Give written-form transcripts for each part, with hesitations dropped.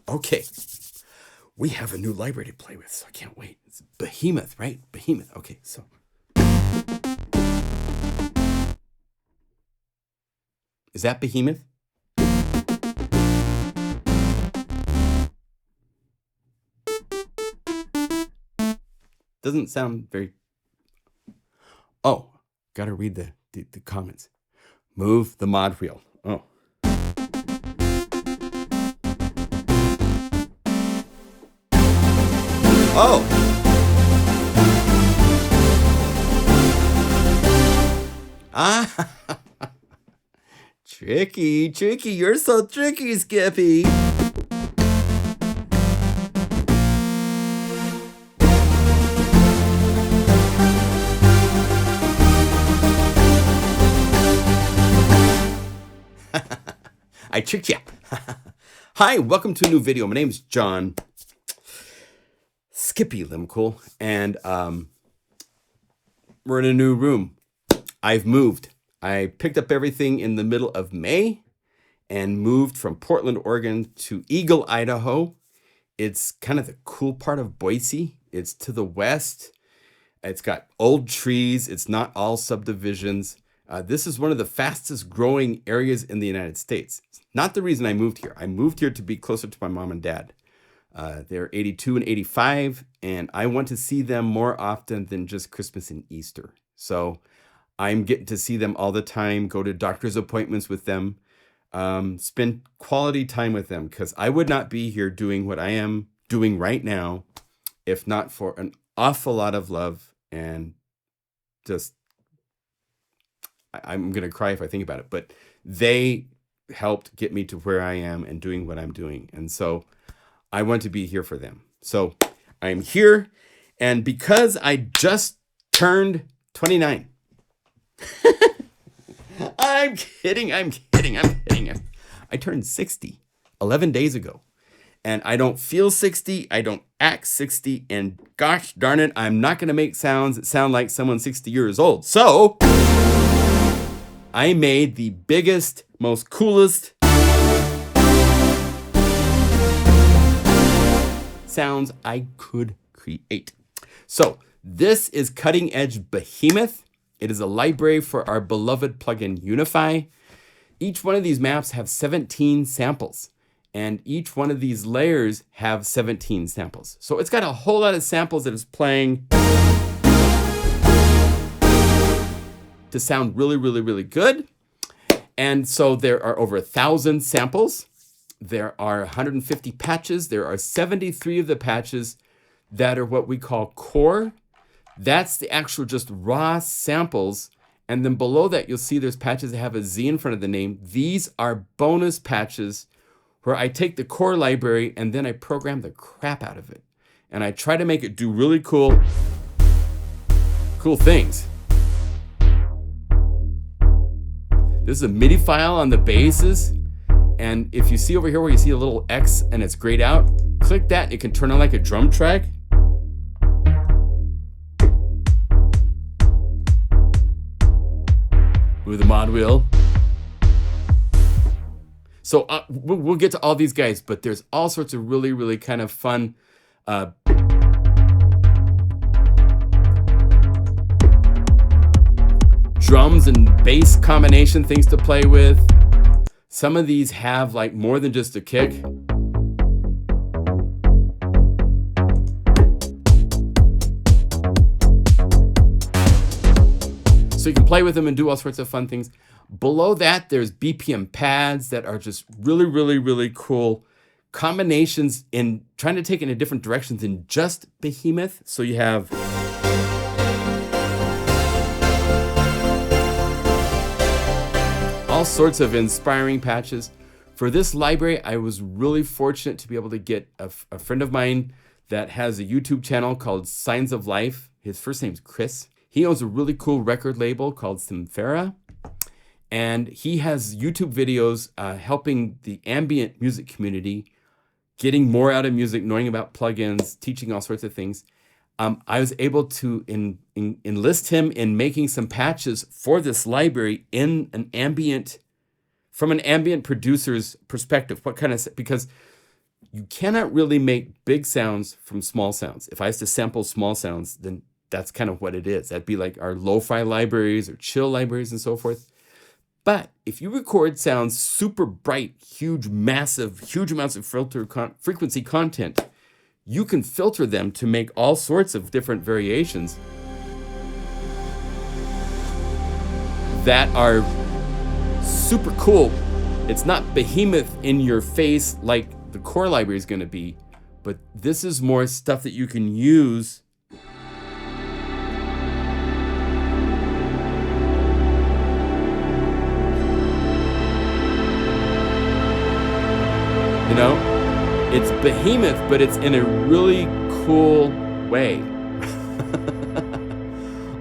Okay, we have a new library to play with, so I can't wait. It's Behemoth, right? Behemoth. Okay, so. Is that Behemoth? Doesn't sound very... Oh, gotta read the comments. Move the mod wheel. Oh. Oh. Ah. Tricky. You're so tricky, Skippy. I tricked you. Hi, welcome to a new video. My name's John Skippy Limcool, and we're in a new room. I've moved. I picked up everything in the middle of May and moved from Portland, Oregon to Eagle, Idaho. It's kind of the cool part of Boise. It's to the west. It's got old trees. It's not all subdivisions. This is one of the fastest growing areas in the United States. It's not the reason I moved here. I moved here to be closer to my mom and dad. They're 82 and 85, and I want to see them more often than just Christmas and Easter. So I'm getting to see them all the time, go to doctor's appointments with them, spend quality time with them, because I would not be here doing what I am doing right now if not for an awful lot of love and just, I'm going to cry if I think about it, but they helped get me to where I am and doing what I'm doing. And so I want to be here for them. So I'm here, and because I just turned 29, I'm kidding. I turned 60 11 days ago, and I don't feel 60. I don't act 60. And gosh darn it, I'm not going to make sounds that sound like someone 60 years old. So I made the biggest, most coolest sounds I could create. So this is Cutting Edge Behemoth. It is a library for our beloved plugin Unify. Each one of these maps have 17 samples, and each one of these layers have 17 samples. So it's got a whole lot of samples that is playing to sound really, really, really good. And so there are over 1,000 samples. There are 150 patches. There are 73 of the patches that are what we call core. That's the actual just raw samples. And then below that, you'll see there's patches that have a Z in front of the name. These are bonus patches where I take the core library and then I program the crap out of it. And I try to make it do really cool things. This is a MIDI file on the basses. And if you see over here where you see a little X and it's grayed out, click that and it can turn on like a drum track. Move the mod wheel. So we'll get to all these guys, but there's all sorts of really, really kind of fun drums and bass combination things to play with. Some of these have like more than just a kick. So you can play with them and do all sorts of fun things. Below that, there's BPM pads that are just really, really, really cool combinations in trying to take it in different directions than just Behemoth. So you have all sorts of inspiring patches. For this library, I was really fortunate to be able to get a friend of mine that has a YouTube channel called Signs of Life. His first name's Chris. He owns a really cool record label called SYNTHS, and he has YouTube videos helping the ambient music community, getting more out of music, knowing about plugins, teaching all sorts of things. I was able to enlist him in making some patches for this library from an ambient producer's perspective. What kind of, because you cannot really make big sounds from small sounds. If I was to sample small sounds, then that's kind of what it is. That'd be like our lo-fi libraries or chill libraries and so forth. But if you record sounds super bright, huge, massive, huge amounts of frequency content, you can filter them to make all sorts of different variations that are super cool. It's not behemoth in your face like the core library is going to be, but this is more stuff that you can use you know, it's behemoth, but it's in a really cool way.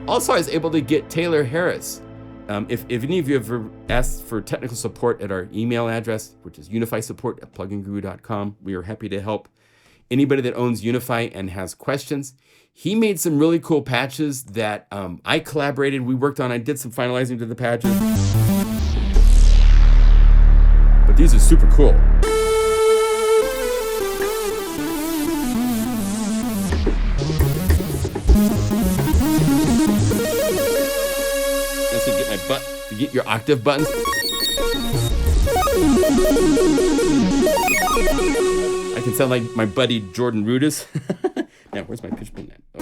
Also, I was able to get Taylor Harris. If any of you have ever asked for technical support at our email address, which is unifysupport@pluginguru.com, we are happy to help anybody that owns Unify and has questions. He made some really cool patches that I collaborated, we worked on. I did some finalizing to the patches. But these are super cool. To get your octave buttons. I can sound like my buddy Jordan Rudess. Now, where's my pitch button at? Oh.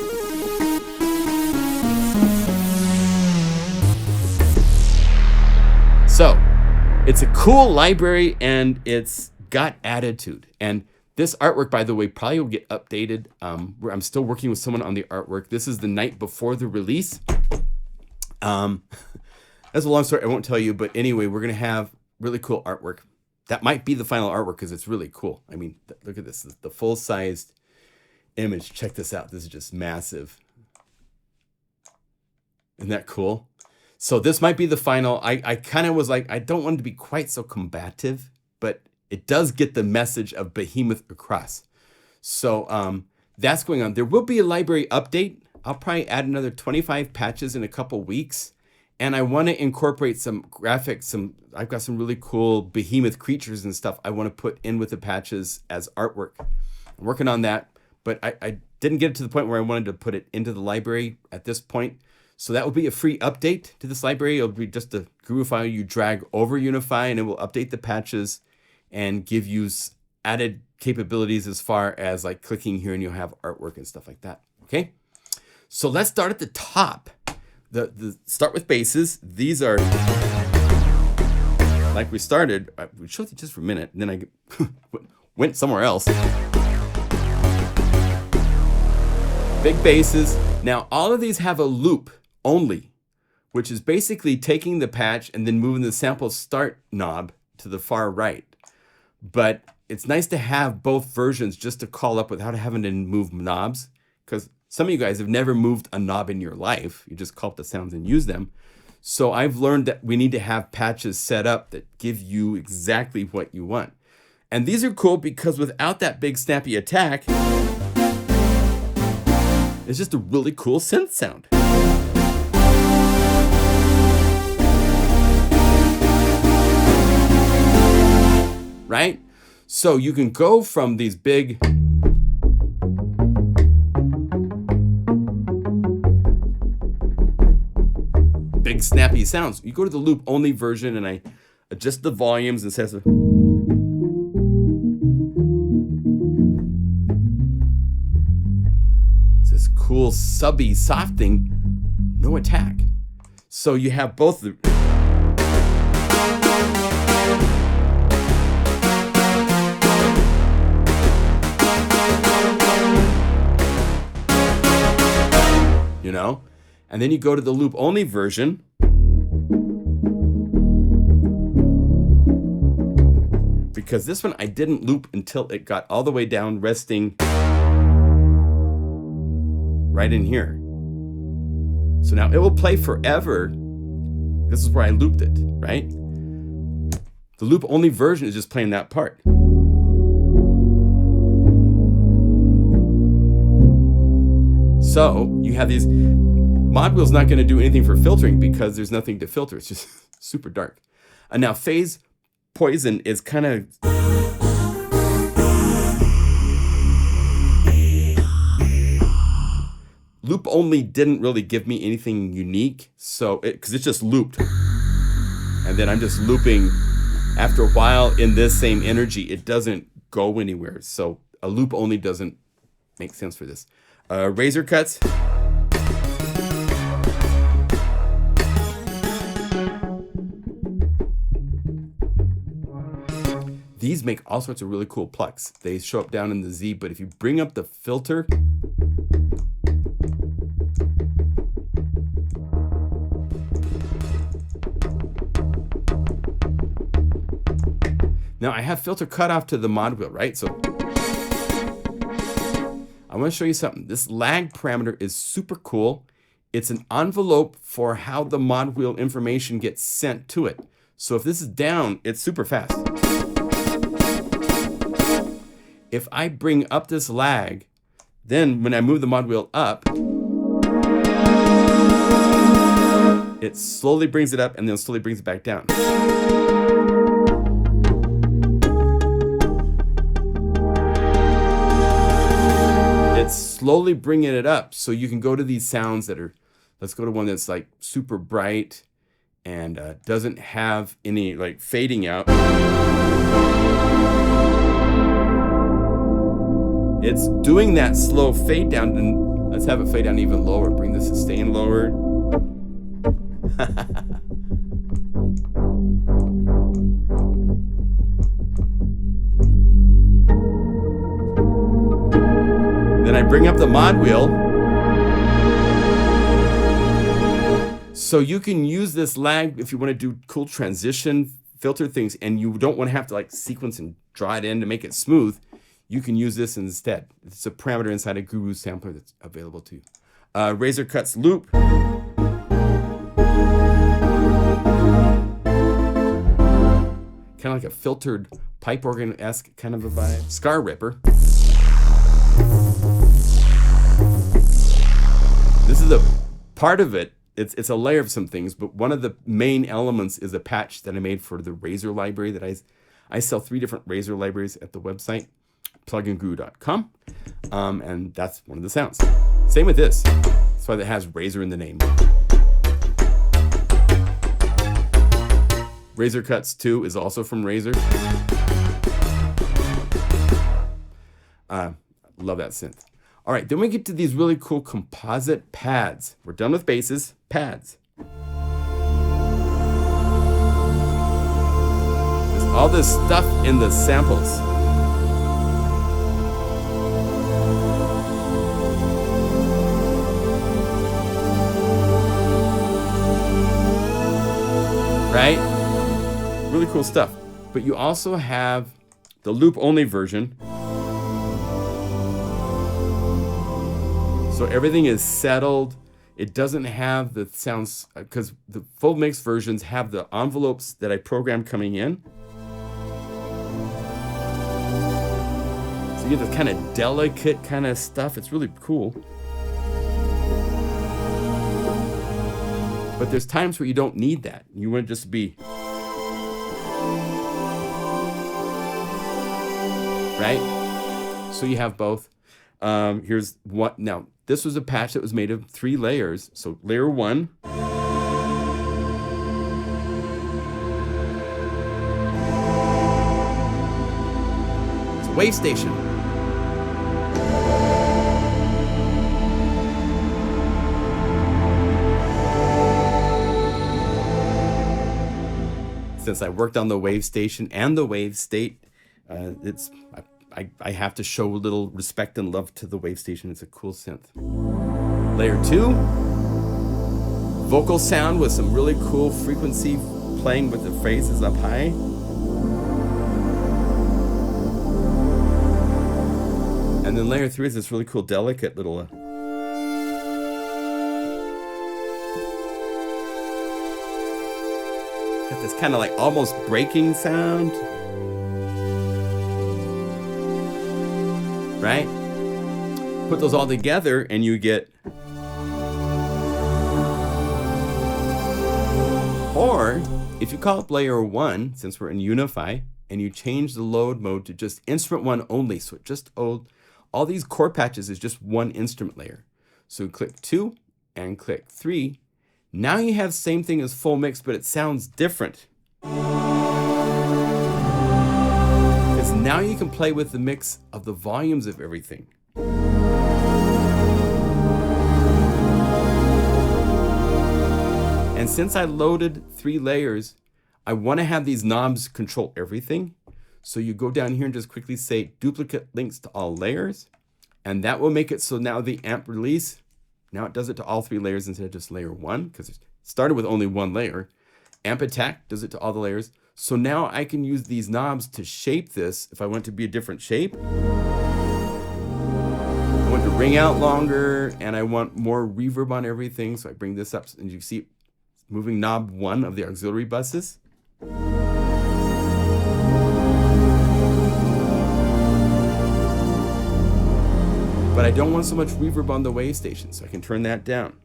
So, it's a cool library and it's got attitude. And this artwork, by the way, probably will get updated. I'm still working with someone on the artwork. This is the night before the release. That's a long story. I won't tell you, but anyway, we're going to have really cool artwork. That might be the final artwork because it's really cool. I mean, look at this. This is the full-sized image. Check this out. This is just massive. Isn't that cool? So this might be the final. I kind of was like, I don't want it to be quite so combative, but it does get the message of Behemoth across. So that's going on. There will be a library update. I'll probably add another 25 patches in a couple weeks. And I want to incorporate some graphics, I've got some really cool behemoth creatures and stuff I want to put in with the patches as artwork. I'm working on that, but I didn't get it to the point where I wanted to put it into the library at this point. So that will be a free update to this library. It'll be just a Guru file you drag over Unify, and it will update the patches and give you added capabilities as far as like clicking here and you'll have artwork and stuff like that. Okay, so let's start at the top. The start with basses. These are like we started. We showed it just for a minute, and then I went somewhere else. Big basses. Now all of these have a loop only, which is basically taking the patch and then moving the sample start knob to the far right. But it's nice to have both versions just to call up without having to move knobs, because some of you guys have never moved a knob in your life. You just call up the sounds and use them. So I've learned that we need to have patches set up that give you exactly what you want. And these are cool because without that big snappy attack, it's just a really cool synth sound. Right? So you can go from these big snappy sounds. You go to the loop only version and I adjust the volumes and says it's this cool subby soft thing, no attack. So you have both the you know, and then you go to the loop only version. Because this one I didn't loop until it got all the way down, resting right in here. So now it will play forever. This is where I looped it, right? The loop only version is just playing that part. So you have these, Mod Wheel's not going to do anything for filtering because there's nothing to filter. It's just super dark. And now phase Poison is kind of only didn't really give me anything unique, so because it's just looped. And then I'm just looping. After a while in this same energy, it doesn't go anywhere. So a loop only doesn't make sense for this. Razor cuts. These make all sorts of really cool plucks. They show up down in the Z, but if you bring up the filter, now I have filter cutoff to the mod wheel, right? So I want to show you something. This lag parameter is super cool. It's an envelope for how the mod wheel information gets sent to it. So if this is down, it's super fast. If I bring up this lag, then when I move the mod wheel up, it slowly brings it up and then slowly brings it back down. It's slowly bringing it up so you can go to these sounds that are, let's go to one that's like super bright and doesn't have any like fading out. It's doing that slow fade down, and let's have it fade down even lower. Bring the sustain lower. Then I bring up the mod wheel. So you can use this lag if you want to do cool transition filter things and you don't want to have to like sequence and draw it in to make it smooth. You can use this instead. It's a parameter inside a GuruSampler that's available to you. Razor cuts loop. Kind of like a filtered pipe organ-esque kind of a vibe. Scar ripper. This is a part of it. It's a layer of some things, but one of the main elements is a patch that I made for the Razor library that I sell 3 different Razor libraries at the website, pluginguru.com, and that's one of the sounds. Same with this. That's why it has Razor in the name. Razor Cuts 2 is also from Razor. Love that synth. All right, then we get to these really cool composite pads. We're done with basses, pads. There's all this stuff in the samples. Right? Really cool stuff. But you also have the loop only version. So everything is settled. It doesn't have the sounds, because the full mix versions have the envelopes that I programmed coming in. So you get this kind of delicate kind of stuff. It's really cool. But there's times where you don't need that. You want to just be, right? So you have both. Here's what, now this was a patch that was made of 3 layers. So layer 1. It's a wave station. Since I worked on the wave station and the wave state, I have to show a little respect and love to the wave station. It's a cool synth. Layer 2, vocal sound with some really cool frequency playing with the phrases up high. And then layer 3 is this really cool delicate little got this kind of like almost breaking sound. Right? Put those all together and you get, or if you call up layer 1, since we're in Unify, and you change the load mode to just instrument 1 only, so it just all these core patches is just one instrument layer. So click 2 and click 3. Now you have same thing as full mix, but it sounds different. Because now you can play with the mix of the volumes of everything. And since I loaded 3 layers, I want to have these knobs control everything. So you go down here and just quickly say duplicate links to all layers. And that will make it so now the amp release, now it does it to all 3 layers instead of just layer 1, because it started with only 1 layer. Amp attack does it to all the layers. So now I can use these knobs to shape this if I want to be a different shape. I want to ring out longer and I want more reverb on everything. So I bring this up and you see moving knob 1 of the auxiliary buses. But I don't want so much reverb on the wave station, so I can turn that down.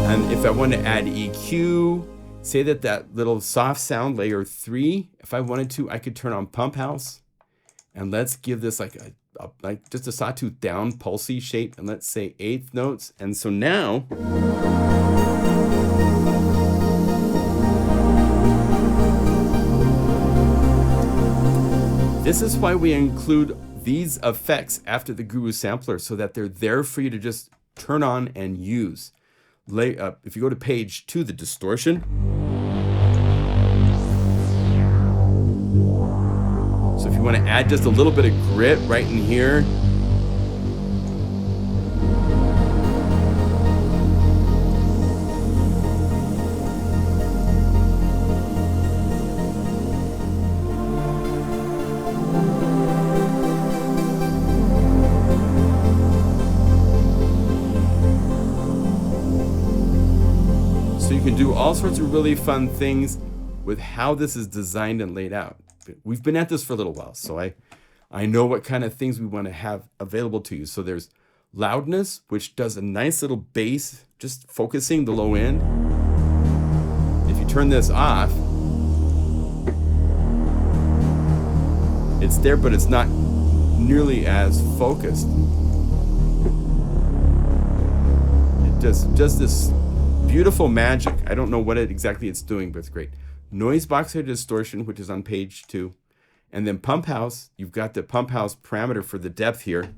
And if I want to add EQ, say that little soft sound layer 3, if I wanted to, I could turn on Pump House. And let's give this like just a sawtooth down pulsy shape, and let's say 1/8 notes. And so now this is why we include these effects after the GuruSampler, so that they're there for you to just turn on and use. If you go to page 2, the distortion. So if you want to add just a little bit of grit right in here. So you can do all sorts of really fun things with how this is designed and laid out. We've been at this for a little while, so I know what kind of things we want to have available to you. So there's loudness, which does a nice little bass, just focusing the low end. If you turn this off, it's there, but it's not nearly as focused. It does this beautiful magic. I don't know what exactly it's doing, but it's great. Noise box head distortion, which is on page 2. And then Pump House, you've got the Pump House parameter for the depth here.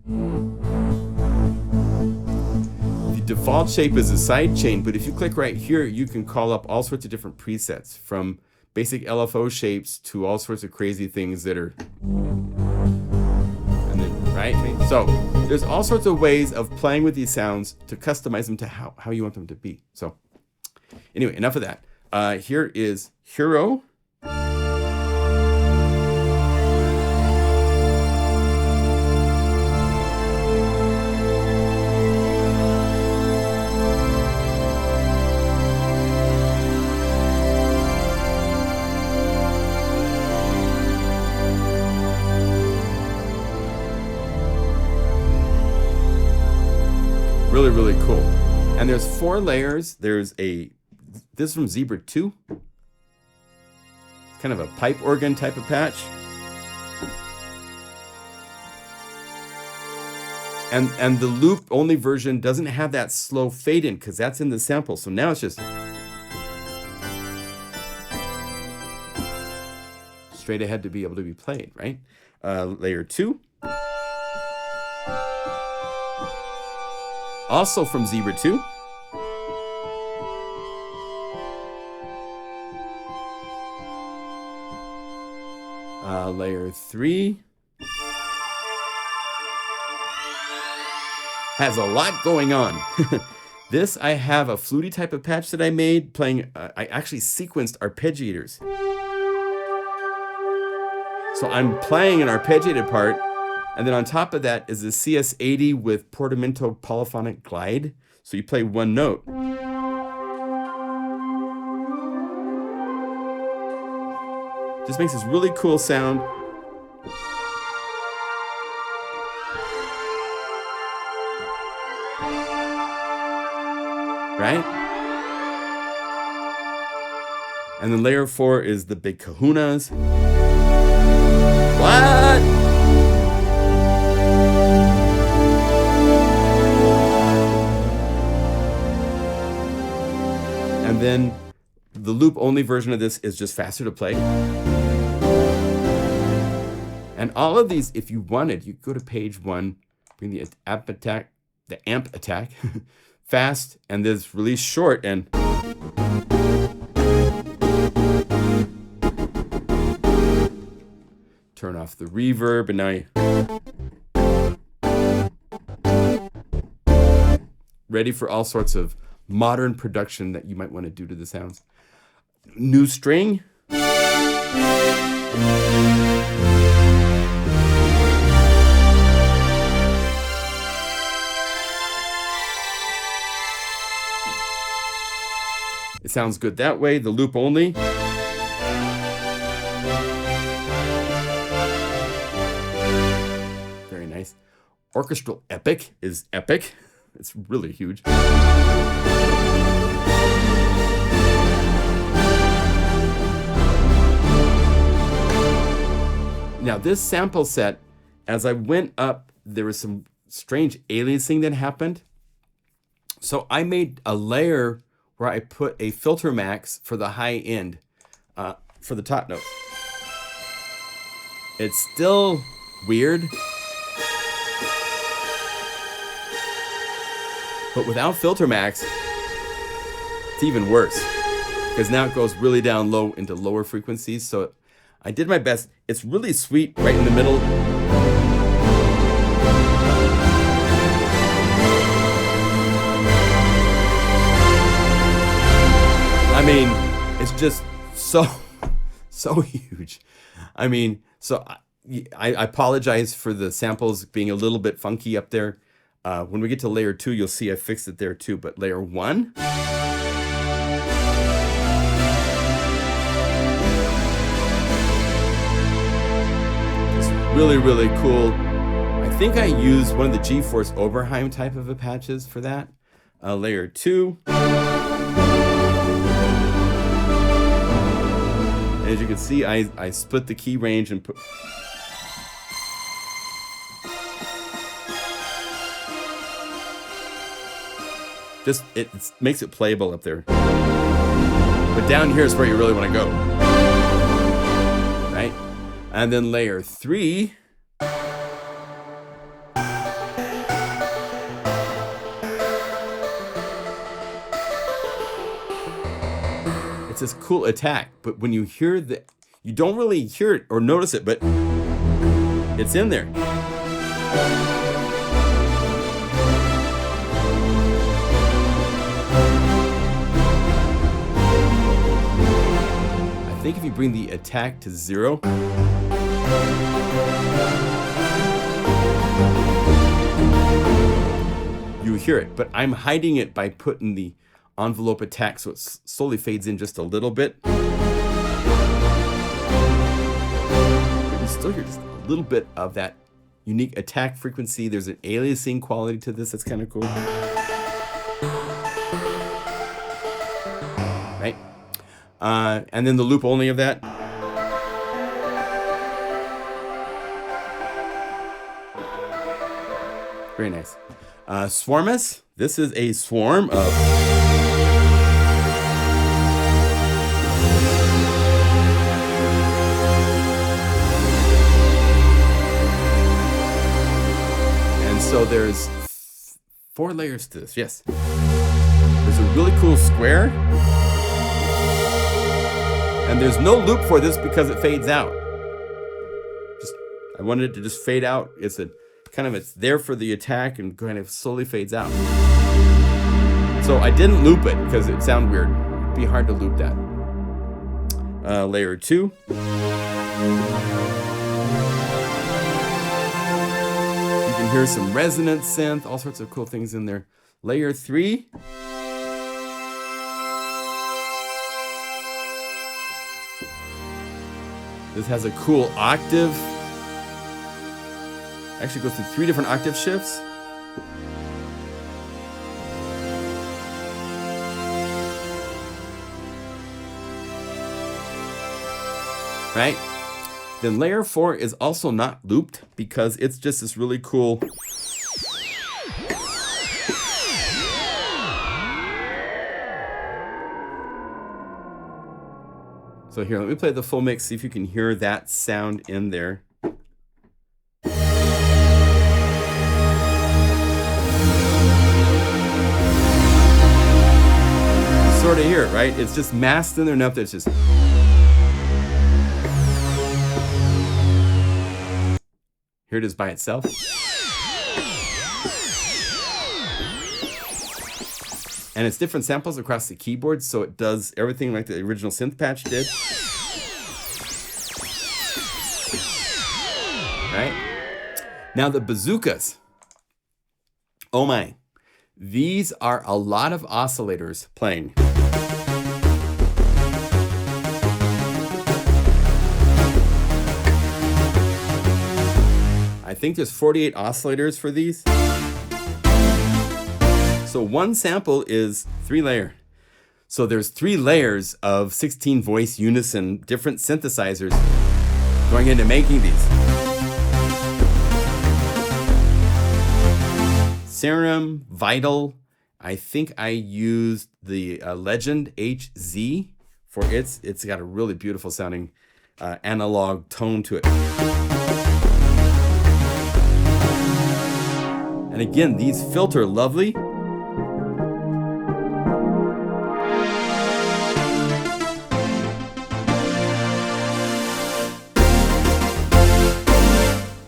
The default shape is a side chain, but if you click right here, you can call up all sorts of different presets, from basic LFO shapes to all sorts of crazy things that are, and then, right? So there's all sorts of ways of playing with these sounds to customize them to how you want them to be. So anyway, enough of that. Here is Hero. Really, really cool. And there's 4 layers. There's this is from Zebra 2. It's kind of a pipe organ type of patch. And the loop only version doesn't have that slow fade in, because that's in the sample. So now it's just straight ahead to be able to be played, right? Layer 2. Also from Zebra 2. Layer 3 has a lot going on. This, I have a fluty type of patch that I made playing, I actually sequenced arpeggiators. So I'm playing an arpeggiated part, and then on top of that is a CS80 with portamento polyphonic glide. So you play one note. Just makes this really cool sound. Right? And then layer 4 is the big kahunas. What? And then the loop only version of this is just faster to play. And all of these, if you wanted, you go to page 1, bring the amp attack, fast, and this release short, and turn off the reverb, and now you're ready for all sorts of modern production that you might want to do to the sounds. New string. It sounds good that way. The loop only. Very nice. Orchestral epic is epic. It's really huge. Now this sample set, as I went up, there was some strange aliasing that happened. So I made a layer where I put a filter max for the high end, for the top notes. It's still weird, but without filter max, it's even worse, because now it goes really down low into lower frequencies. So I did my best. It's really sweet right in the middle. I mean, it's just so huge. I mean, so I apologize for the samples being a little bit funky up there. When we get to layer 2, you'll see I fixed it there too. But layer 1, it's really, really cool. I think I used one of the G-Force Oberheim type of patches for that. Layer 2. As you can see, I split the key range and put... Just, it makes it playable up there. But down here is where you really want to go. Right? And then layer 3. It's this cool attack, but when you hear the, you don't really hear it or notice it, but it's in there. I think if you bring the attack to 0, you hear it, but I'm hiding it by putting the envelope attack so it slowly fades in just a little bit. You still hear just a little bit of that unique attack frequency. There's an aliasing quality to this that's kind of cool. Right? And then the loop only of that. Very nice. Swarmus. This is a swarm of... So there's 4 layers to this, yes. There's a really cool square. And there's no loop for this because it fades out. I wanted it to just fade out. It's there for the attack and kind of slowly fades out. So I didn't loop it because it sounded weird. It'd be hard to loop that. Layer 2. Here's some resonance synth, all sorts of cool things in there. Layer 3. This has a cool octave. Actually goes through 3 different octave shifts. Right? Then layer 4 is also not looped because it's just this really cool So here, let me play the full mix, see if you can hear that sound in there. Sort of hear it, right? It's just masked in there enough that it's just... Here it is by itself. And it's different samples across the keyboard, so it does everything like the original synth patch did. Right? Now the bazookas. Oh my. These are a lot of oscillators playing. I think there's 48 oscillators for these. So one sample is 3 layer. So there's 3 layers of 16 voice unison, different synthesizers going into making these. Serum, Vital. I think I used the Legend HZ for its got a really beautiful sounding analog tone to it. And again, these filter lovely.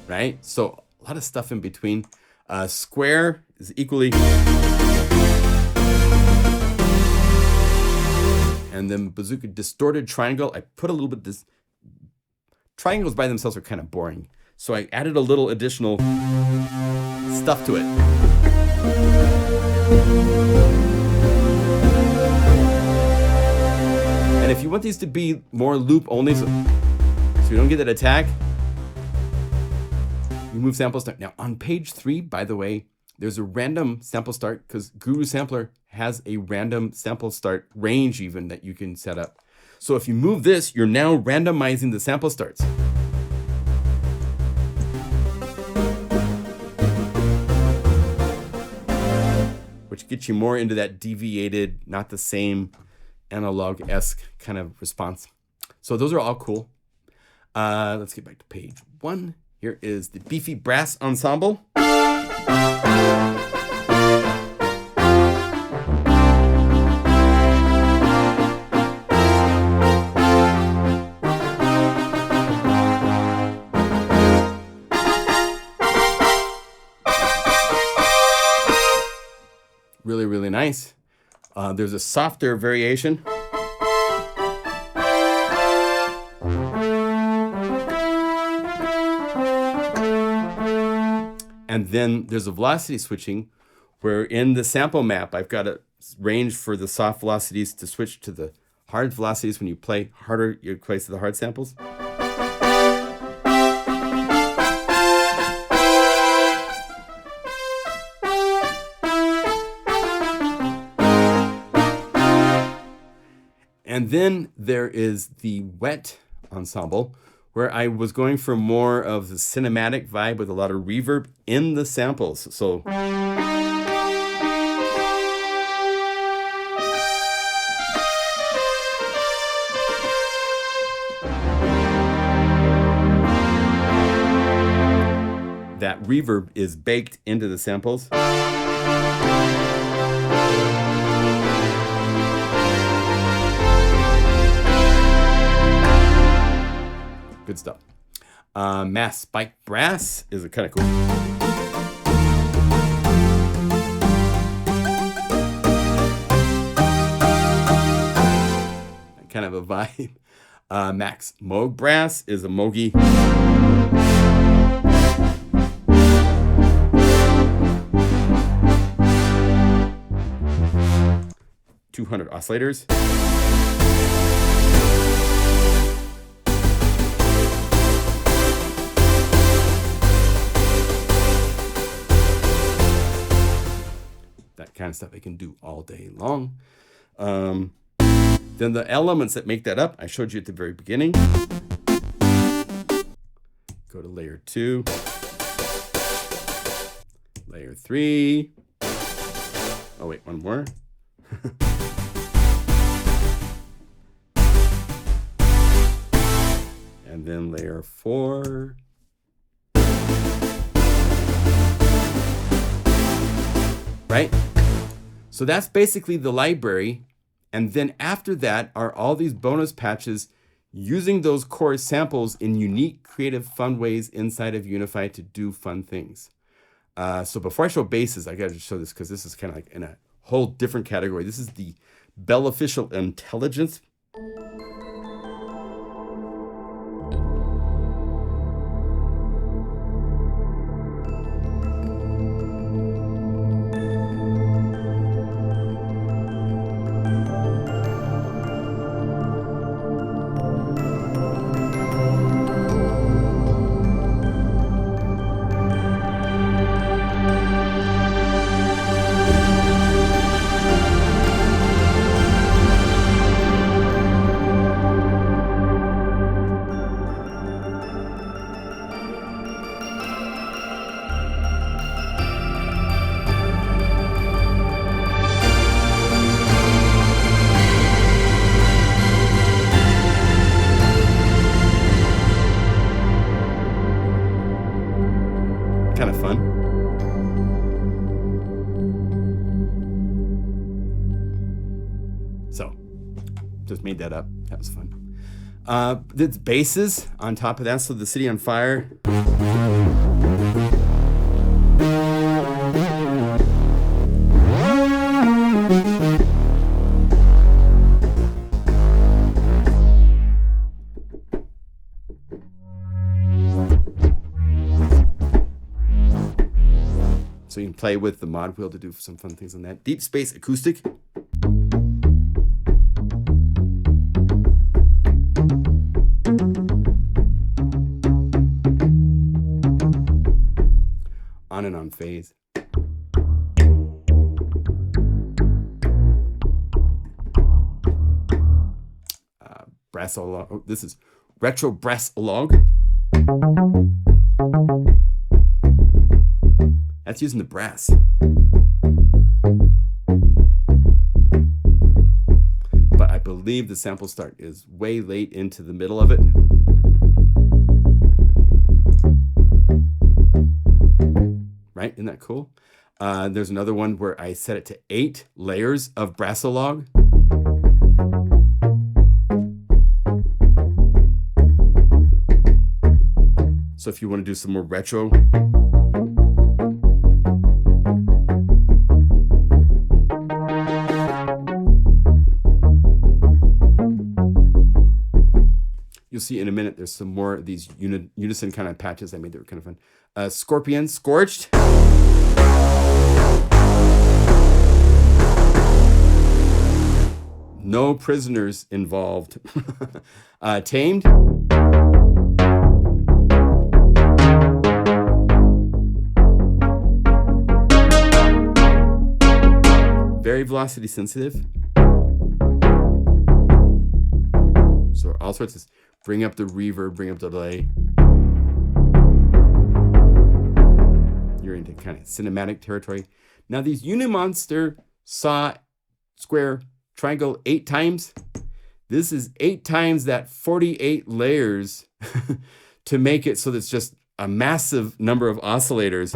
Right? So a lot of stuff in between. Square is equally. And then bazooka distorted triangle. I put a little bit this. Triangles by themselves are kind of boring. So I added a little additional stuff to it. And if you want these to be more loop only, so you don't get that attack, you move sample start. Now on page 3, by the way, there's a random sample start because GuruSampler has a random sample start range even that you can set up. So if you move this, you're now randomizing the sample starts. Which gets you more into that deviated, not the same analog-esque kind of response. So those are all cool. Let's get back to page 1. Here is the Beefy Brass Ensemble. Really, really nice. There's a softer variation. And then there's a velocity switching where in the sample map, I've got a range for the soft velocities to switch to the hard velocities. When you play harder, you play to the hard samples. And then there is the wet ensemble, where I was going for more of the cinematic vibe with a lot of reverb in the samples. So that reverb is baked into the samples. Good stuff. Mass Spike Brass is kind of cool. Kind of a vibe. Max Moog Brass is a Mogi. $200 oscillators. That kind of stuff I can do all day long. Then the elements that make that up, I showed you at the very beginning. Go to layer 2, layer 3. Oh wait, one more. And then layer 4. Right? So that's basically the library. And then after that are all these bonus patches using those core samples in unique, creative, fun ways inside of Unify to do fun things. So before I show basses, I gotta show this because this is kind of like in a whole different category. This is the Beneficial Intelligence. Kind of fun. So, just made that up. That was fun. It's basses on top of that. So the City on Fire. So you can play with the mod wheel to do some fun things on that. Deep Space Acoustic. On and on phase. Brass-o-log. Oh, this is retro brass-o-log. That's using the brass. But I believe the sample start is way late into the middle of it. Right? Isn't that cool? There's another one where I set it to 8 layers of brass-o-log. So if you want to do some more retro, you'll see in a minute there's some more of these unison kind of patches I made that were kind of fun. Scorpion, Scorched. No prisoners involved. Tamed. Very velocity sensitive. So all sorts of bring up the reverb, bring up the delay. You're into kind of cinematic territory. Now these Unimonster saw square triangle 8 times. This is 8 times that 48 layers to make it so that it's just a massive number of oscillators.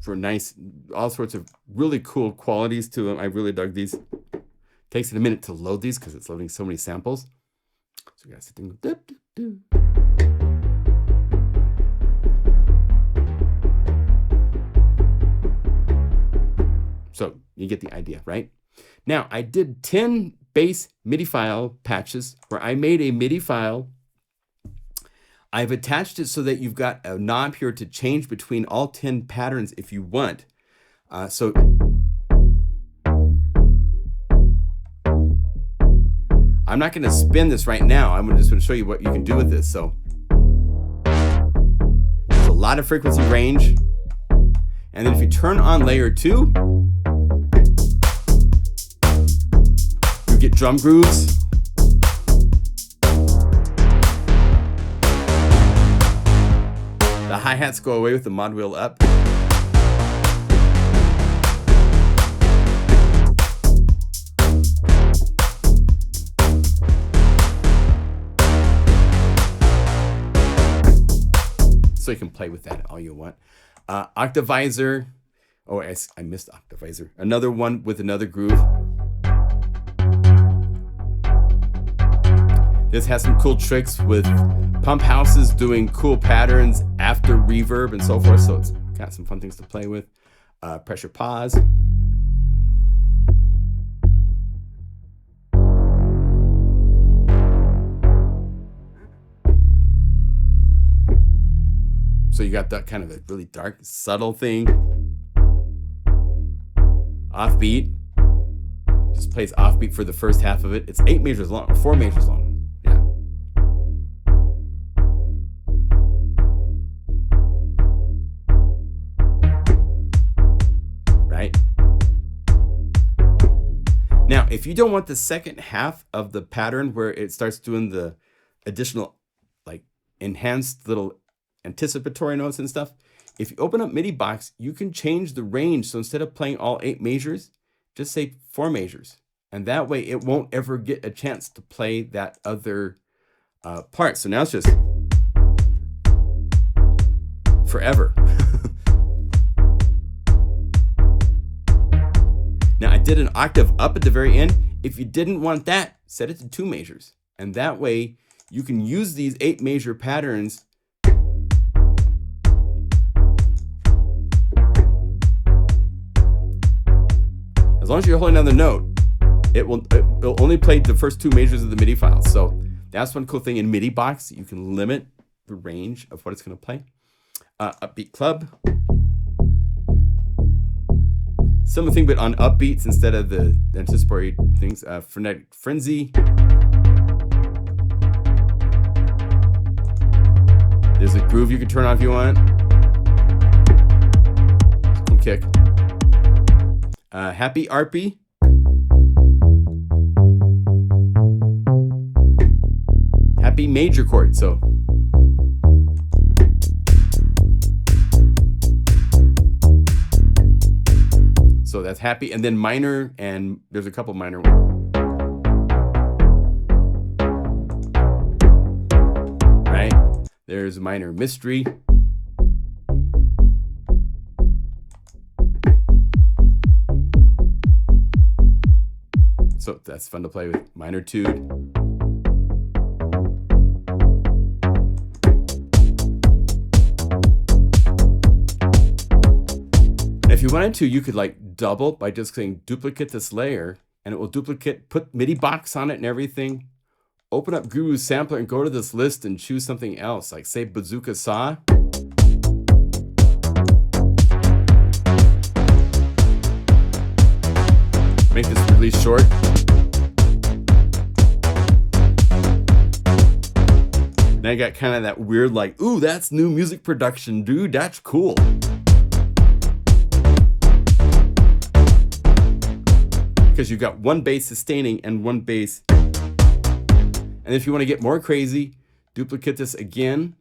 For nice, all sorts of really cool qualities to them. I really dug these. Takes it a minute to load these because it's loading so many samples. So you gotta sit there and go, doo, doo, doo. So you get the idea, right? Now I did 10 bass MIDI file patches where I made a MIDI file. I've attached it so that you've got a knob here to change between all 10 patterns if you want. So I'm not going to spin this right now. I'm just going to show you what you can do with this. So there's a lot of frequency range. And then if you turn on layer 2, you get drum grooves. The hi-hats go away with the mod wheel up. So you can play with that all you want. Octavizer. Oh, I missed Octavizer. Another one with another groove. This has some cool tricks with pump houses doing cool patterns after reverb and so forth. So it's got some fun things to play with. Pressure pause. So you got that kind of a really dark, subtle thing. Offbeat. Just plays offbeat for the first half of it. It's 8 measures long, 4 measures long. Yeah. Right? Now, if you don't want the second half of the pattern where it starts doing the additional, like, enhanced little anticipatory notes and stuff, if you open up MIDI box, you can change the range. So instead of playing all 8 measures, just say 4 measures. And that way it won't ever get a chance to play that other part. So now it's just forever. Now I did an octave up at the very end. If you didn't want that, set it to 2 measures. And that way you can use these 8 measure patterns as long as you're holding down the note, it'll only play the first 2 measures of the MIDI files. So that's one cool thing in MIDI box. You can limit the range of what it's going to play. Upbeat club. Similar thing, but on upbeats instead of the anticipatory things. Frenetic frenzy. There's a groove you can turn on if you want. Cool kick. Happy RP. Happy major chord. So that's happy, and then minor, and there's a couple minor ones. Right? There's minor mystery. So that's fun to play with. Minortude. And if you wanted to, you could like double by just saying duplicate this layer, and it will duplicate, put MIDI box on it and everything. Open up GuruSampler and go to this list and choose something else, like say Bazooka Saw. Make this really short. Now I got kind of that weird like, ooh, that's new music production, dude. That's cool. Because you got one bass sustaining and one bass. And if you want to get more crazy, duplicate this again.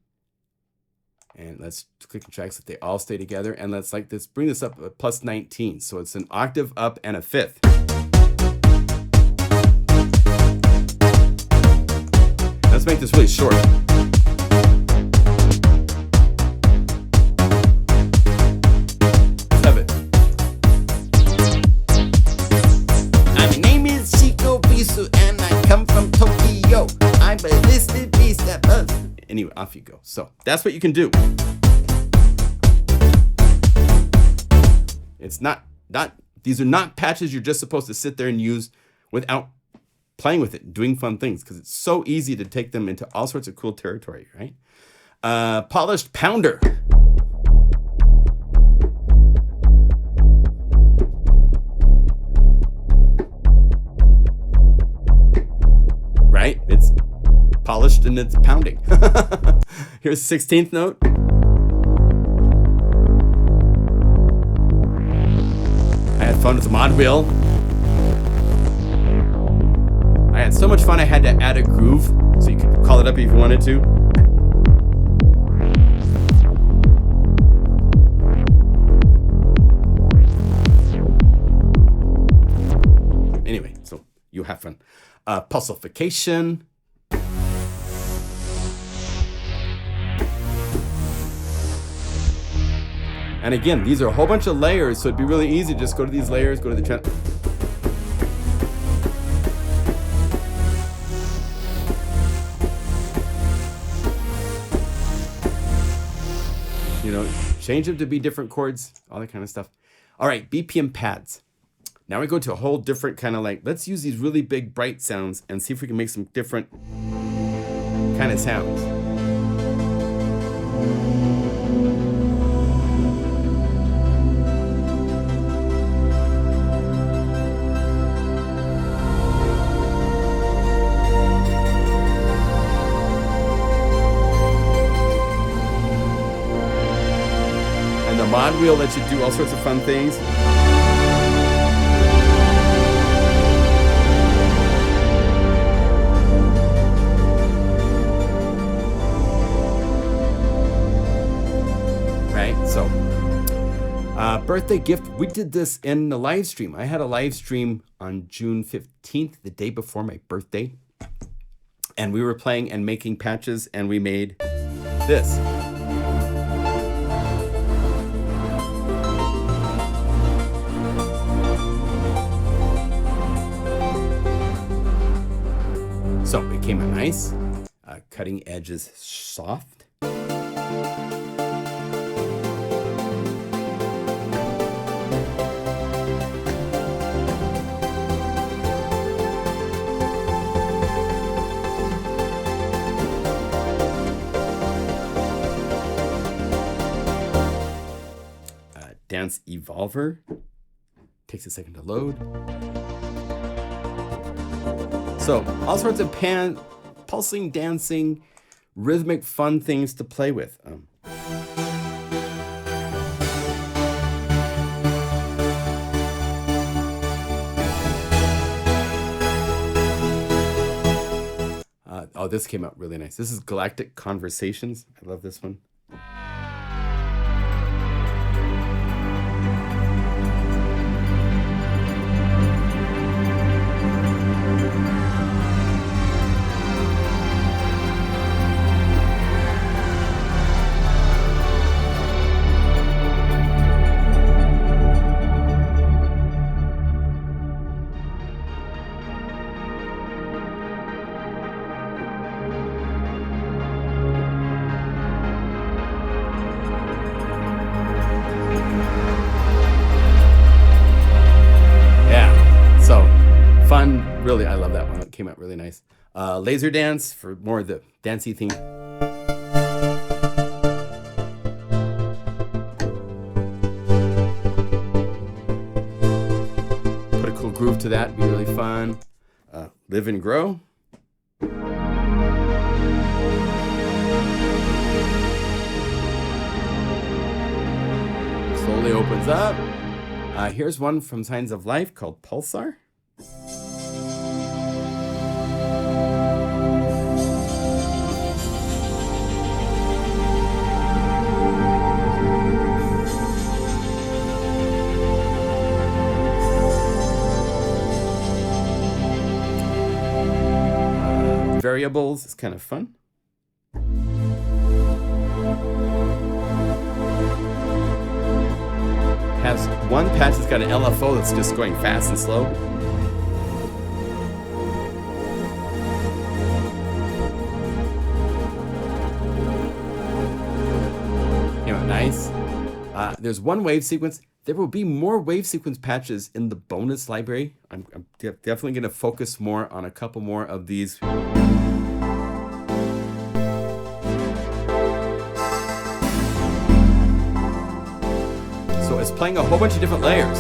And let's click the tracks that they all stay together. And let's like this, bring this up at plus 19. So it's an octave up and a fifth. Let's make this really short. Let's have it. My name is Chico Bisu and I come from Tokyo. I'm a listed beast that buzz. Anyway, off you go. So that's what you can do. It's not these are not patches you're just supposed to sit there and use without playing with it, doing fun things, because it's so easy to take them into all sorts of cool territory, right? Polished pounder. Right? It's polished and it's pounding. Here's 16th note. fun with the mod wheel. I had so much fun I had to add a groove, so you could call it up if you wanted to. Anyway, so you have fun. Pulsification. And again, these are a whole bunch of layers, so it'd be really easy to just go to these layers, go to the channel. You know, change them to be different chords, all that kind of stuff. All right, BPM pads. Now we go to a whole different kind of like, let's use these really big, bright sounds and see if we can make some different kind of sounds. And the mod wheel lets you do all sorts of fun things. Birthday gift, we did this in the live stream. I had a live stream on June 15th, the day before my birthday. And we were playing and making patches, and we made this. So it came out nice. Cutting edge is soft. Dance Evolver. Takes a second to load. So all sorts of pulsing, dancing, rhythmic, fun things to play with. Oh, this came out really nice. This is Galactic Conversations. I love this one. Really, I love that one. It came out really nice. Laser Dance for more of the dancey theme. Put a cool groove to that, be really fun. Live and Grow. Slowly opens up. Here's one from Signs of Life called Pulsar. Variables is kind of fun. Has one patch that's got an LFO that's just going fast and slow. Nice. There's one wave sequence. There will be more wave sequence patches in the bonus library. I'm definitely going to focus more on a couple more of these. So it's playing a whole bunch of different layers.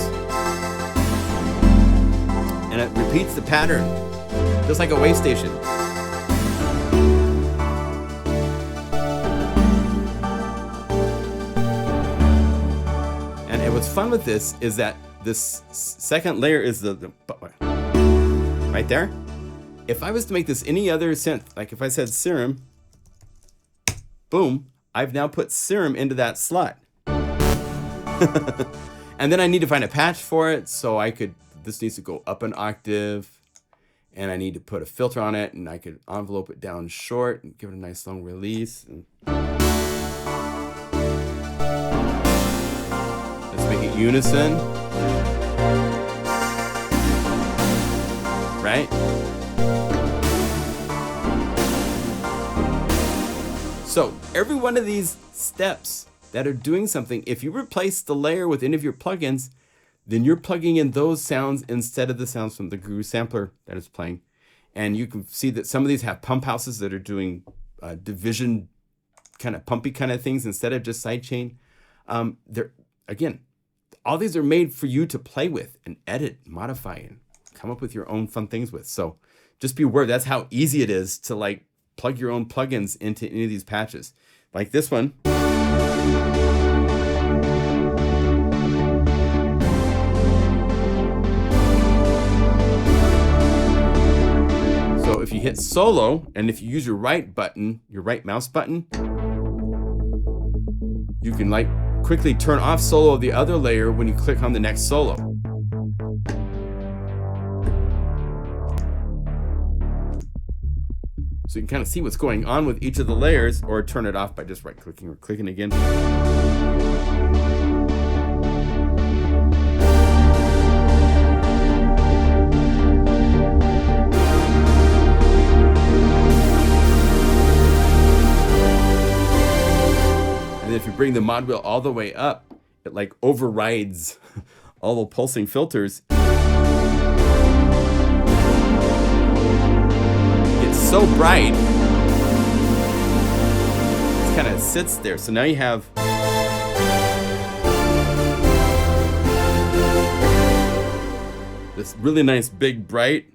And it repeats the pattern, just like a wave station. What's fun with this is that this second layer is the right there. If I was to make this any other synth, like if I said serum, boom, I've now put serum into that slot. And then I need to find a patch for it, so this needs to go up an octave, and I need to put a filter on it, and I could envelope it down short and give it a nice long release. And let's make it unison. Right? So every one of these steps that are doing something, if you replace the layer with any of your plugins, then you're plugging in those sounds instead of the sounds from the GuruSampler that is playing. And you can see that some of these have pump houses that are doing division kind of pumpy kind of things instead of just sidechain. Again, all these are made for you to play with and edit, modify, and come up with your own fun things with. So just be aware, that's how easy it is to like plug your own plugins into any of these patches. Like this one. So if you hit solo, and if you use your right button, your right mouse button, you can like quickly turn off solo of the other layer when you click on the next solo. So you can kind of see what's going on with each of the layers, or turn it off by just right clicking or clicking again. And if you bring the mod wheel all the way up, it like overrides all the pulsing filters. So bright, it kind of sits there. So now you have this really nice big bright.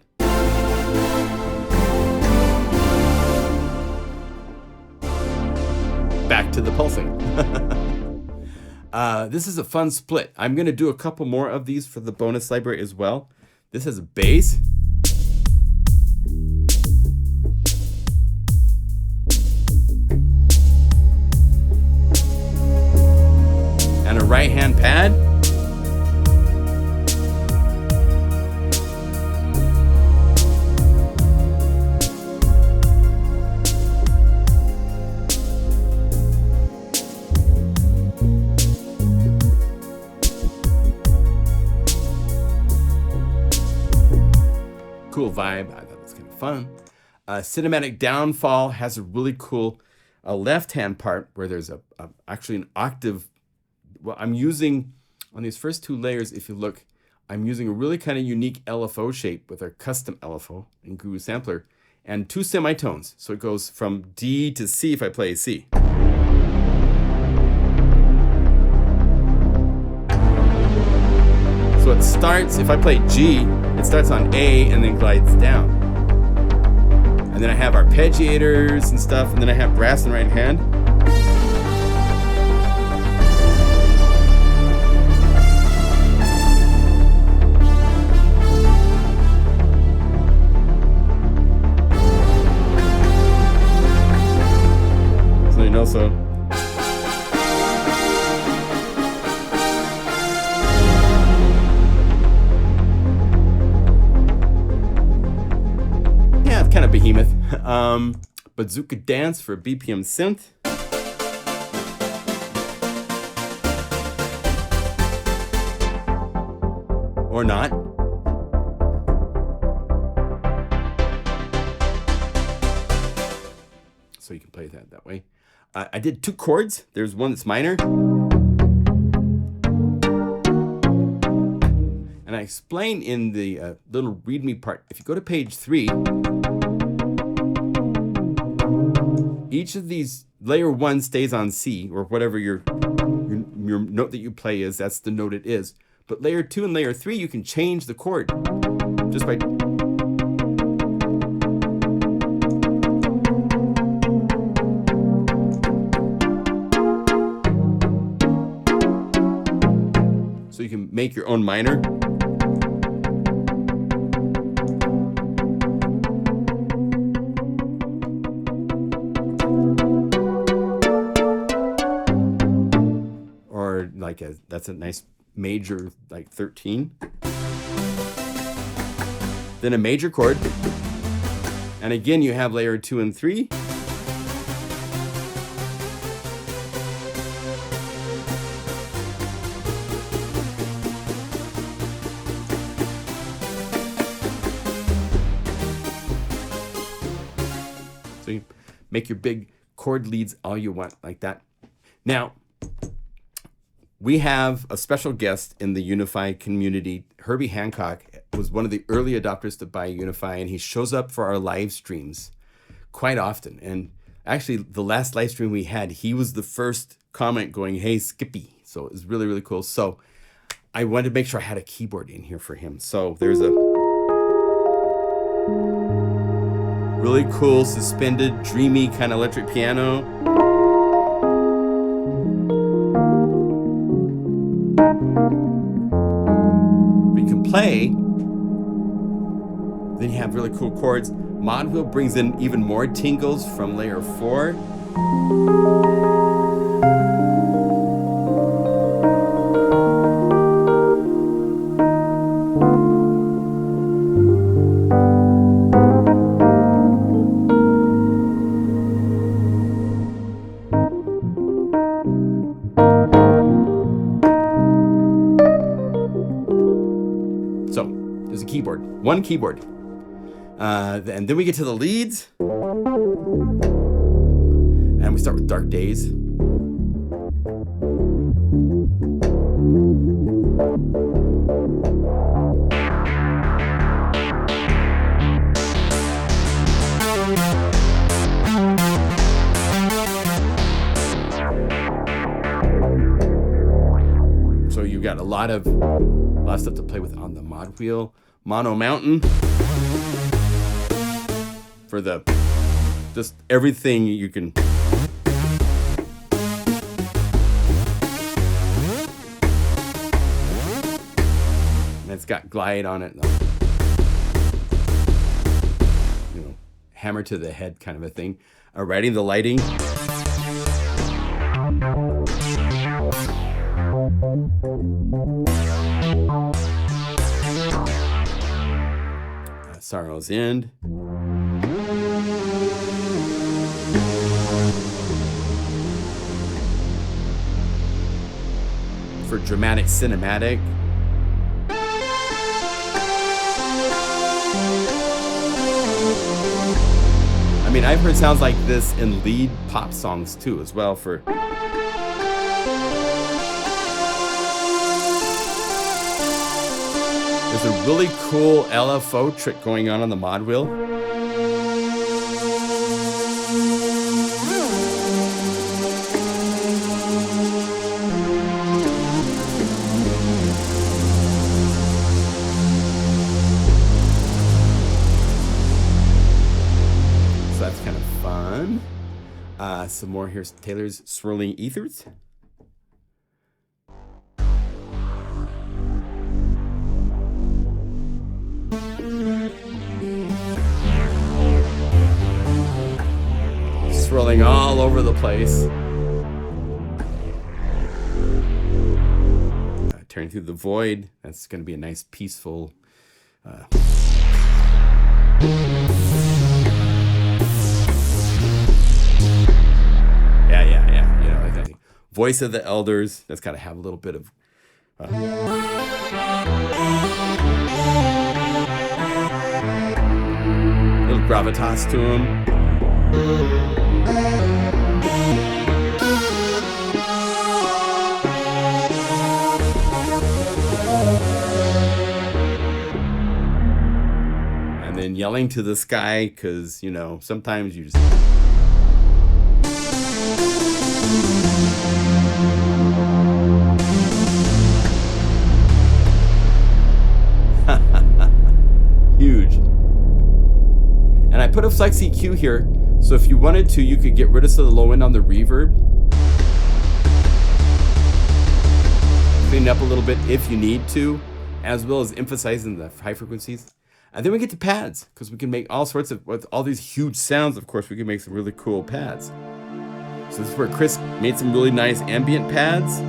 Back to the pulsing. This is a fun split. I'm going to do a couple more of these for the bonus library as well. This has a bass. And a right-hand pad. Cool vibe. I thought it was kind of fun. Cinematic Downfall has a really cool left-hand part where there's actually an octave. Well, I'm using, on these first two layers, if you look, I'm using a really kind of unique LFO shape with our custom LFO in GuruSampler, and two semitones. So it goes from D to C if I play C. So it starts, if I play G, it starts on A and then glides down. And then I have arpeggiators and stuff, and then I have brass in right hand. So yeah, it's kind of Behemoth. Bazooka Dance for BPM Synth. Or not. So you can play that way. I did two chords. There's one that's minor. And I explain in the little README part, if you go to page 3, each of these, layer 1 stays on C, or whatever your note that you play is, that's the note it is. But layer 2 and layer 3, you can change the chord just by... So you can make your own minor. Or like that's a nice major, like 13. Then a major chord. And again, you have layer 2 and 3. So you make your big chord leads all you want like that. Now, we have a special guest in the Unify community. Herbie Hancock was one of the early adopters to buy Unify, and he shows up for our live streams quite often. And actually, the last live stream we had, he was the first comment going, "Hey, Skippy." So it was really, really cool. So I wanted to make sure I had a keyboard in here for him. So there's a really cool, suspended, dreamy kind of electric piano. We can play. Then you have really cool chords. Mod Wheel brings in even more tingles from layer 4. So there's a keyboard, one keyboard. And then we get to the leads. And we start with Dark Days. So you got a lot of stuff to play with on the Mod Wheel. Mono Mountain. For the, just everything you can. And it's got glide on it. You know, hammer to the head kind of a thing. Alrighty, the lighting. Sorrow's End. For dramatic cinematic. I mean, I've heard sounds like this in lead pop songs too, as well. For there's a really cool LFO trick going on the Mod Wheel. So that's kind of fun. Some more. Here's Taylor's Swirling Ethers. Swirling all over the place. Turning through the void. That's going to be a nice, peaceful. Yeah. You know, I think Voice of the Elders. That's got to have a little bit of. Little gravitas to him. And then yelling to the sky, because, you know, sometimes you just... Huge. And I put a Flex EQ here, so if you wanted to, you could get rid of some of the low end on the reverb. clean it up a little bit if you need to, as well as emphasizing the high frequencies. And then we get to pads, because we can make all sorts of, with all these huge sounds, of course, we can make some really cool pads. So this is where Chris made some really nice ambient pads.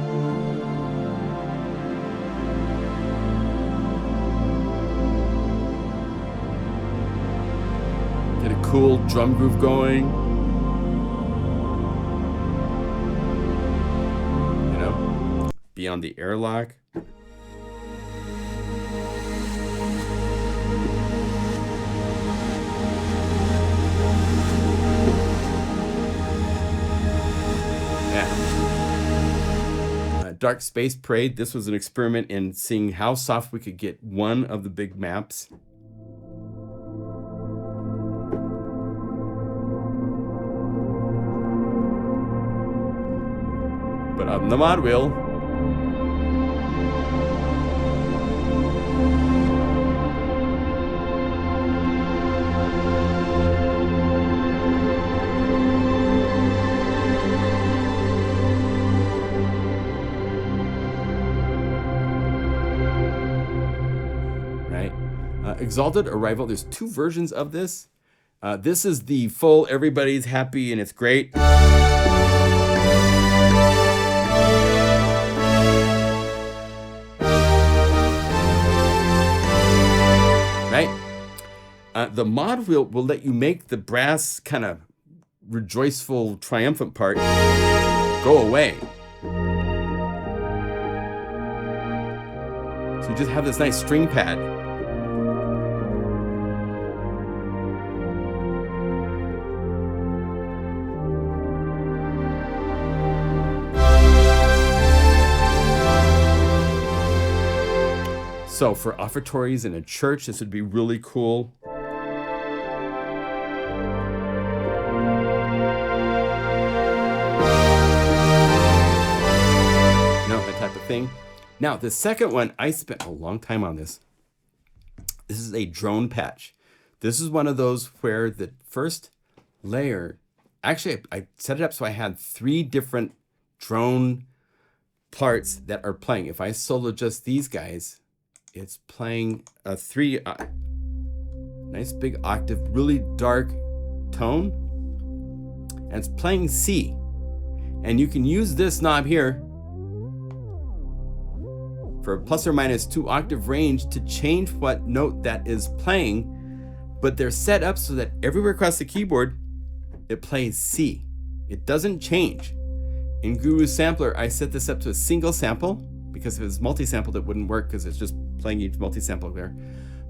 Get a cool drum groove going. You know, beyond the airlock. Dark Space Parade. This was an experiment in seeing how soft we could get one of the big maps. But on the mod wheel, Exalted Arrival. There's two versions of this. This is the full, everybody's happy and it's great. Right? The mod wheel will let you make the brass kind of rejoiceful, triumphant part go away. So you just have this nice string pad. So for offertories in a church, this would be really cool. You know, that type of thing. Now, the second one, I spent a long time on this. This is a drone patch. This is one of those where the first layer, actually, I set it up so I had 3 different drone parts that are playing. If I solo just these guys, it's playing a 3 nice big octave, really dark tone, and it's playing C. And you can use this knob here for a plus or minus 2 octave range to change what note that is playing, but they're set up so that everywhere across the keyboard it plays C. It doesn't change. In GuruSampler, I set this up to a single sample, because if it was multi-sampled, it wouldn't work because it's just playing each multi-sample there.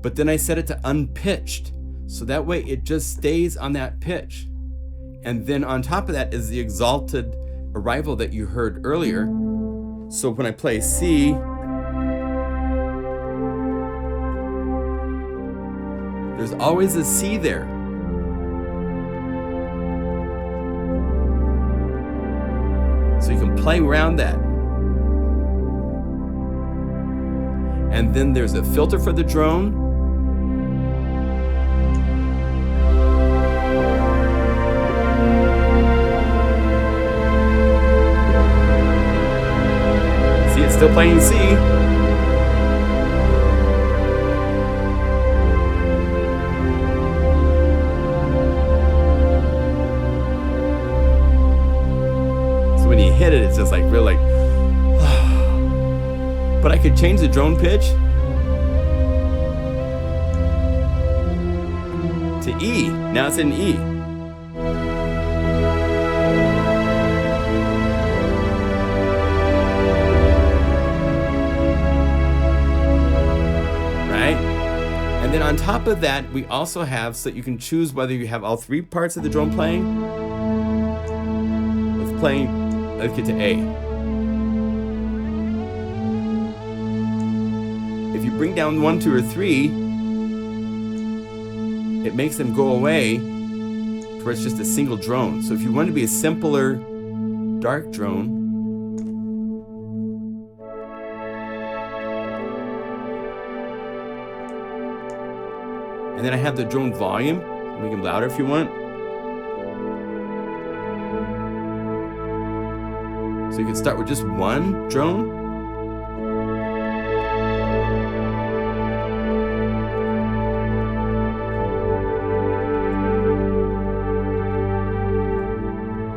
But then I set it to unpitched, so that way it just stays on that pitch. And then on top of that is the exalted arrival that you heard earlier. So when I play C, there's always a C there. So you can play around that. And then there's a filter for the drone. See, it's still playing C. So when you hit it, it's just like real like. But I could change the drone pitch to E. Now it's in E. Right? And then on top of that, we also have, so that you can choose whether you have all 3 parts of the drone playing. Let's get to A. If you bring down 1, 2, or 3, it makes them go away to where it's just a single drone. So if you want to be a simpler dark drone, and then I have the drone volume, make them louder if you want. So you can start with just 1 drone.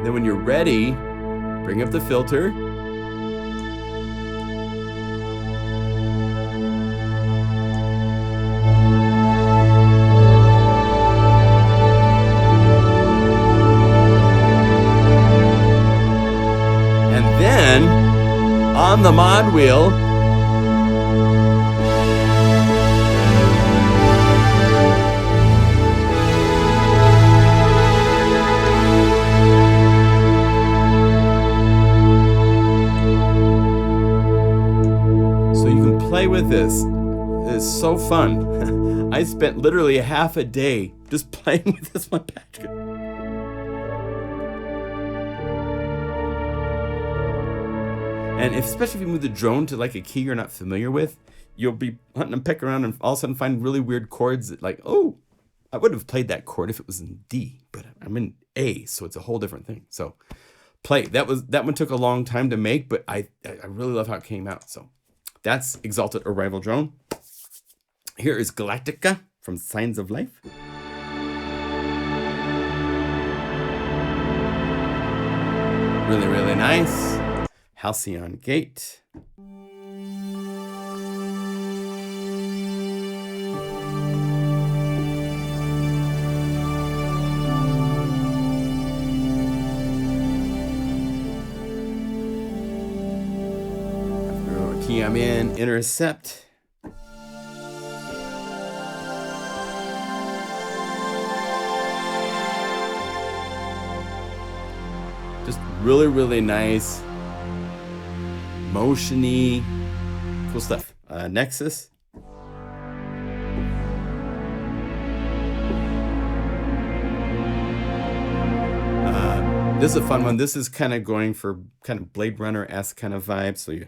Then when you're ready, bring up the filter. And then on the mod wheel, play with this. It's so fun. I spent literally half a day just playing with this one patch. And especially if you move the drone to like a key you're not familiar with, you'll be hunting and pecking around and all of a sudden find really weird chords that like, oh, I would have played that chord if it was in D, but I'm in A, so it's a whole different thing. So play. That one took a long time to make, but I really love how it came out. So that's Exalted Arrival Drone. Here is Galactica from Signs of Life. Really, really nice. Halcyon Gate. Key I'm in, Intercept. Just really, really nice, motiony, cool stuff. Nexus. This is a fun one. This is kind of going for kind of Blade Runner-esque kind of vibe. So you.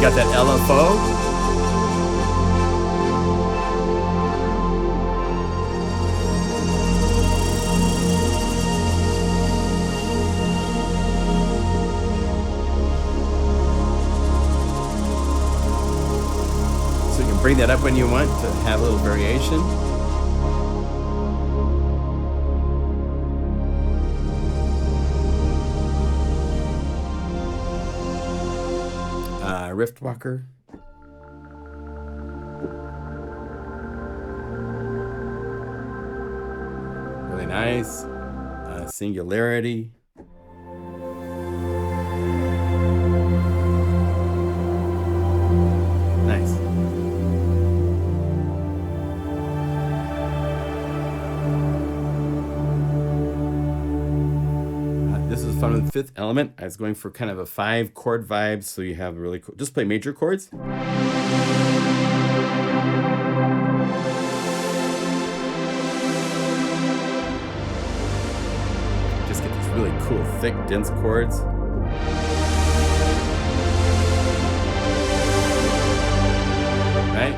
Got that LFO. So you can bring that up when you want to have a little variation. Riftwalker. Really nice. Singularity. Nice. This is fun with Fifth Element. I was going for kind of a 5-chord vibe, so you have really cool. Just play major chords. Just get these really cool, thick, dense chords. Right?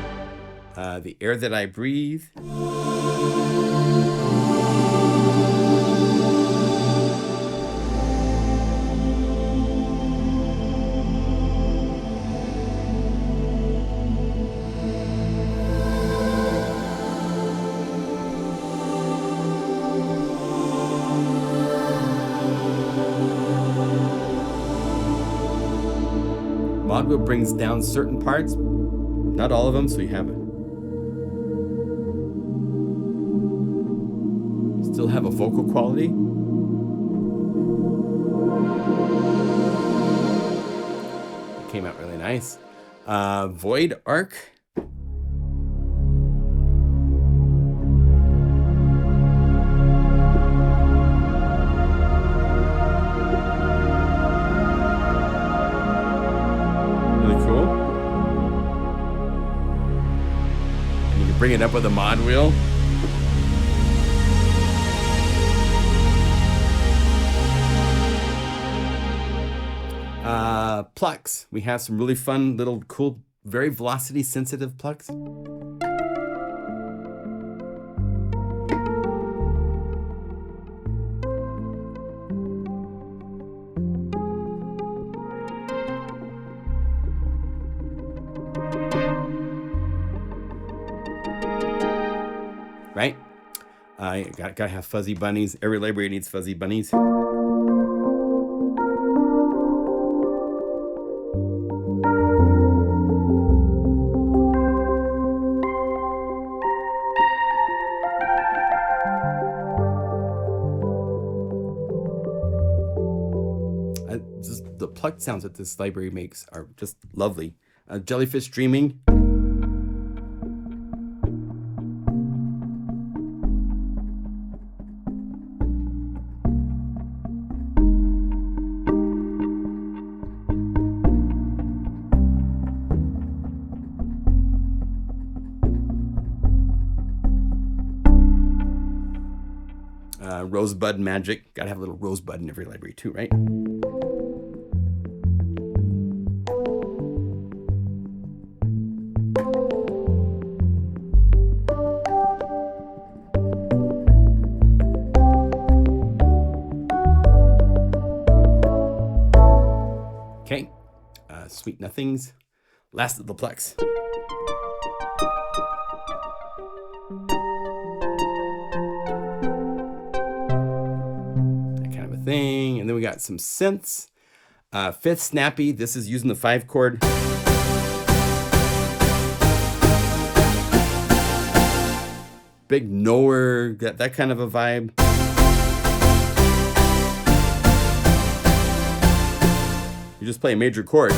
The Air That I Breathe. Mod wheel brings down certain parts, not all of them, so you have it. Still have a vocal quality. It came out really nice. Void Arc. Bring it up with a mod wheel. PLUCKS. We have some really fun, little, cool, very velocity sensitive plucks. Right? I gotta have fuzzy bunnies. Every library needs fuzzy bunnies. The plucked sounds that this library makes are just lovely. Jellyfish streaming. Rosebud magic. Gotta have a little rosebud in every library too, right? Okay, Sweet Nothings. Last of the PLUCKS. Thing, and then we got some synths. Fifth snappy. This is using the 5-chord. Big knower, got that kind of a vibe. You just play a major chord.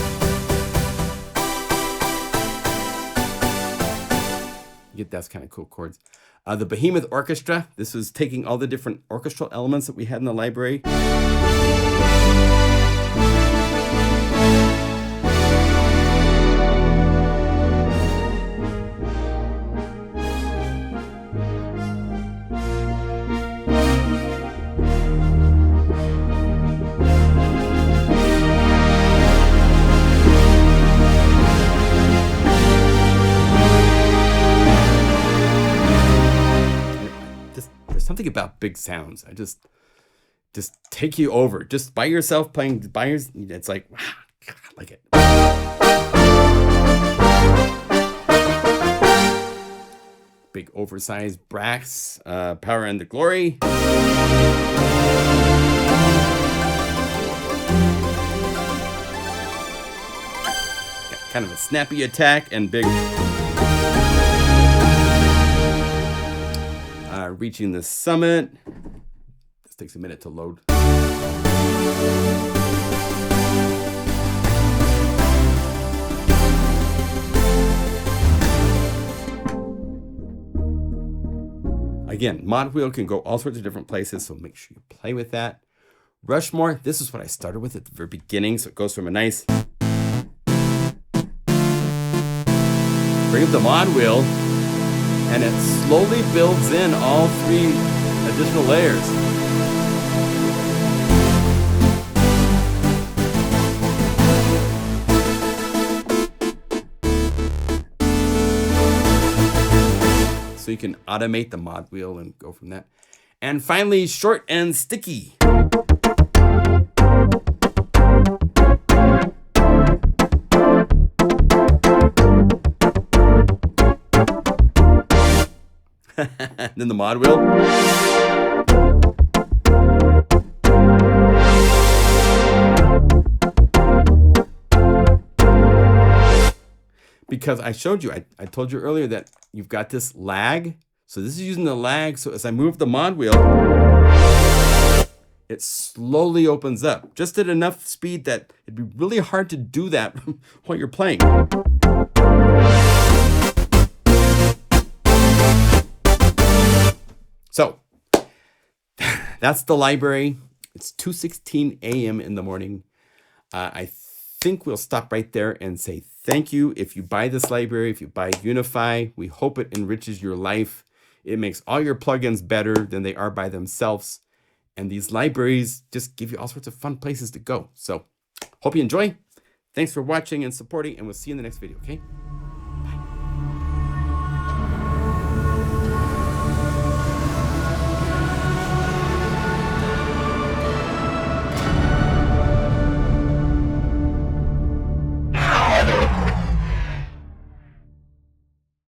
You get those kind of cool chords. The Behemoth Orchestra. This is taking all the different orchestral elements that we had in the library. Something about big sounds. I just take you over. Just by yourself playing by yours, it's like, wow, God, I like it. Big oversized brass, Power and the Glory. Got kind of a snappy attack and big. Reaching the summit. This takes a minute to load. Again, mod wheel can go all sorts of different places, so make sure you play with that. Rushmore, this is what I started with at the very beginning, so it goes from a nice bring up the mod wheel, and it slowly builds in all 3 additional layers. So you can automate the mod wheel and go from that. And finally, short and sticky. Then the mod wheel. Because I showed you, I told you earlier that you've got this lag. So this is using the lag. So as I move the mod wheel, it slowly opens up. Just at enough speed that it'd be really hard to do that while you're playing. So that's the library. It's 2:16 a.m. in the morning. I think we'll stop right there and say thank you. If you buy this library, if you buy Unify, we hope it enriches your life. It makes all your plugins better than they are by themselves. And these libraries just give you all sorts of fun places to go. So hope you enjoy. Thanks for watching and supporting, and we'll see you in the next video, okay?